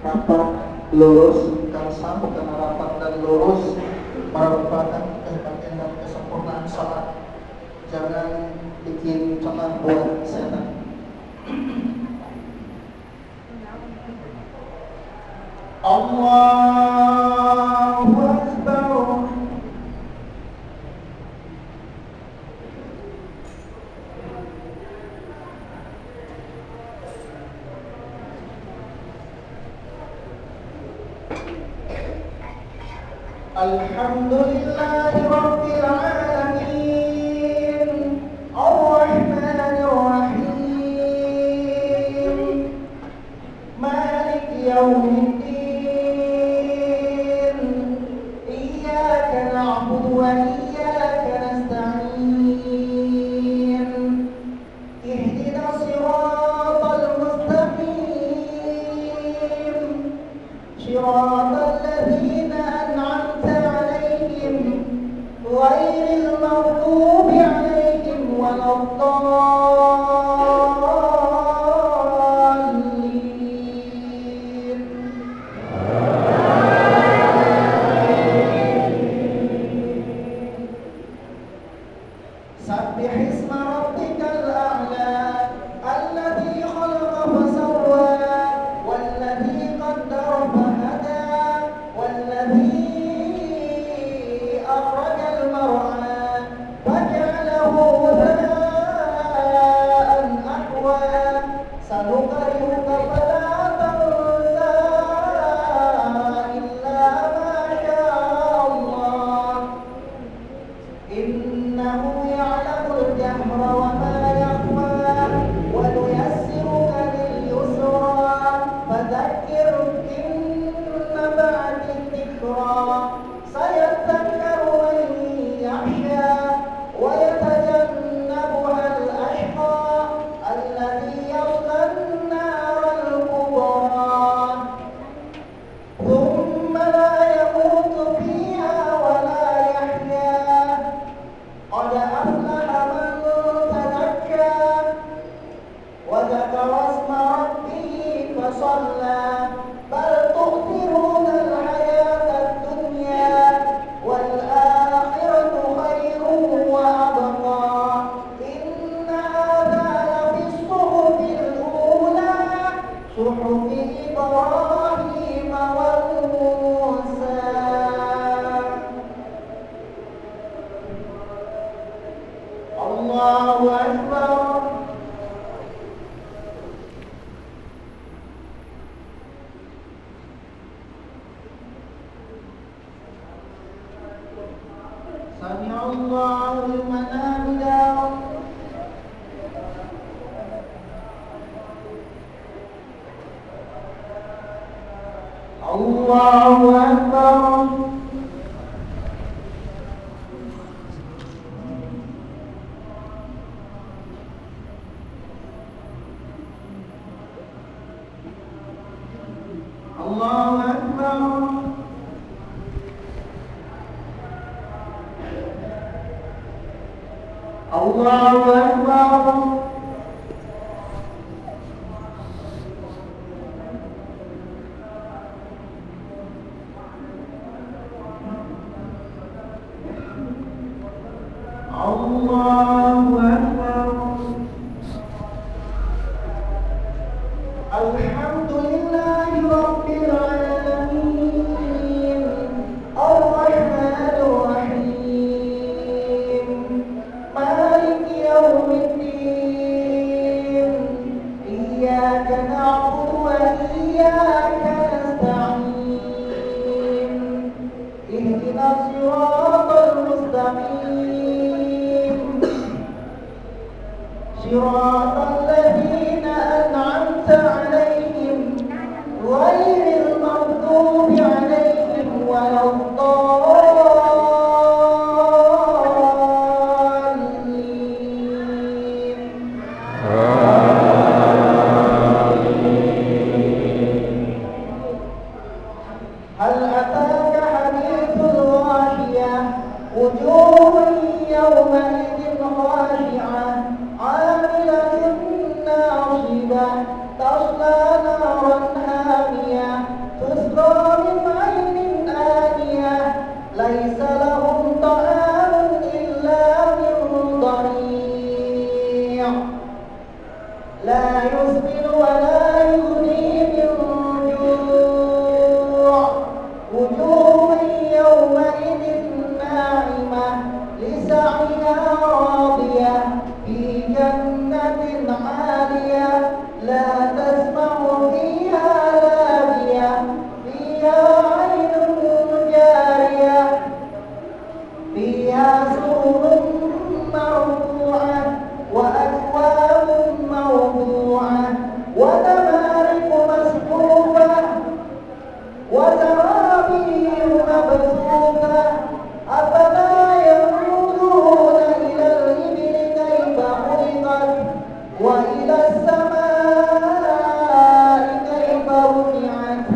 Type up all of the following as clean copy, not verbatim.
rapat lurus, kalsam karena rapat dan lurus merupakan kebahagiaan dan kesempurnaan salat. Jangan bikin celah buat setan. Allahu Akbar. Alhamdulillahi Rabbil Alamin, Ar-Rahmanir Rahim, Maliki Yawmiddin, Iyyaka na'budu wa iyyaka nasta'in, Ihdinas siratal mustaqim, Siratal ladzina غير المغضوب عليهم ولا الضالين. سبح اسم ربك الأعلى الذي خلق فسوى والذي قدر فهدى والذي أخرج المرعى فجعله غثاء أحوى سنقرئك فلا تنسى إلا ما شاء الله إنه يعلم الجهر وما يخفى ونيسرك لليسرى فذكر إن نفعت الذكرى سيذكر من يخشى ويتجنبها الأشقى الذي يصلى النار الكبرى ثم لا يموت فيها ولا يحيا قد أفلح من تزكى وذكر اسم ربه فصلى بل تؤثرون الحياة الدنيا والآخرة خير وأبقى إن هذا لفي الصحف الأولى صحف إبراهيم وموسى. الله أكبر. سمع الله لمن حمده. الله أكبر. الله أكبر. الله أكبر. الله أكبر. الحمد لله رب العالمين الرحمن الرحيم مالك يوم الدين إياك نعبد وإياك نستعين اهدنا الصراط المستقيم صراط الذين أنعمت عليهم غير المغضوب عليهم ولا الضالين. هل أتاك حديث الغاشية وجوه يومئذ خاشعة عاملة ناصبة تصلى نارا حامية لا يسمن ولا يغني من جوع وجوه يومئذ ناعمة لسعيها راضية في جنة عالية لا تسمع فيها لاغية فيها عين جارية فيها سرر مرفوعة وأكواب موضوعة ونمارق مصفوفة وزرابي مبثوثة أفلا ينظرون إلى الإبل كيف خلقت وإلى السماء كيف رفعت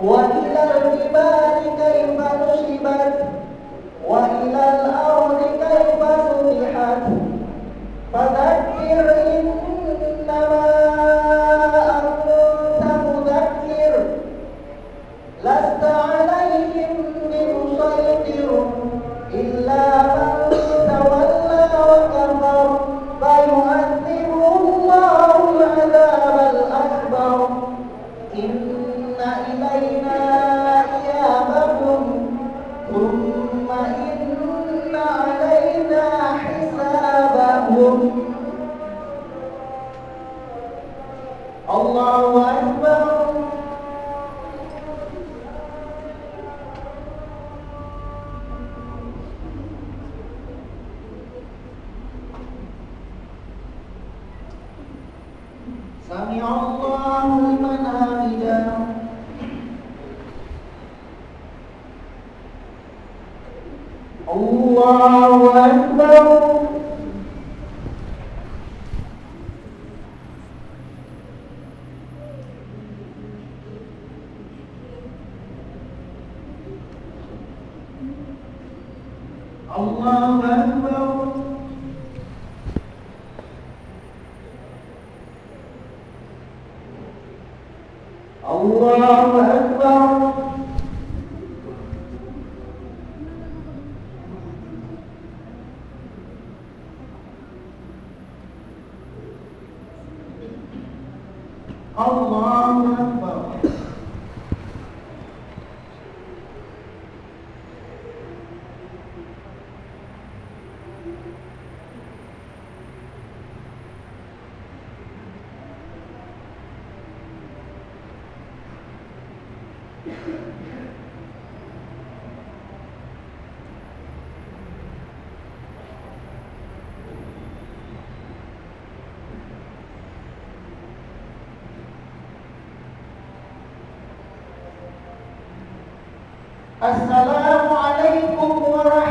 وإلى الجبال كيف نصبت وإلى الأرض كيف سطحت فذكر إنما أنت مذكر لست عليهم بمسيطر إلا من تولى وكفر فيعذبه الله العذاب الأكبر إن إلينا إيابهم ثم إن علينا حسابهم الله أكبر سمع الله لمن حمده الله أكبر الله أكبر الله أكبر الله أكبر السلام عليكم ورحمة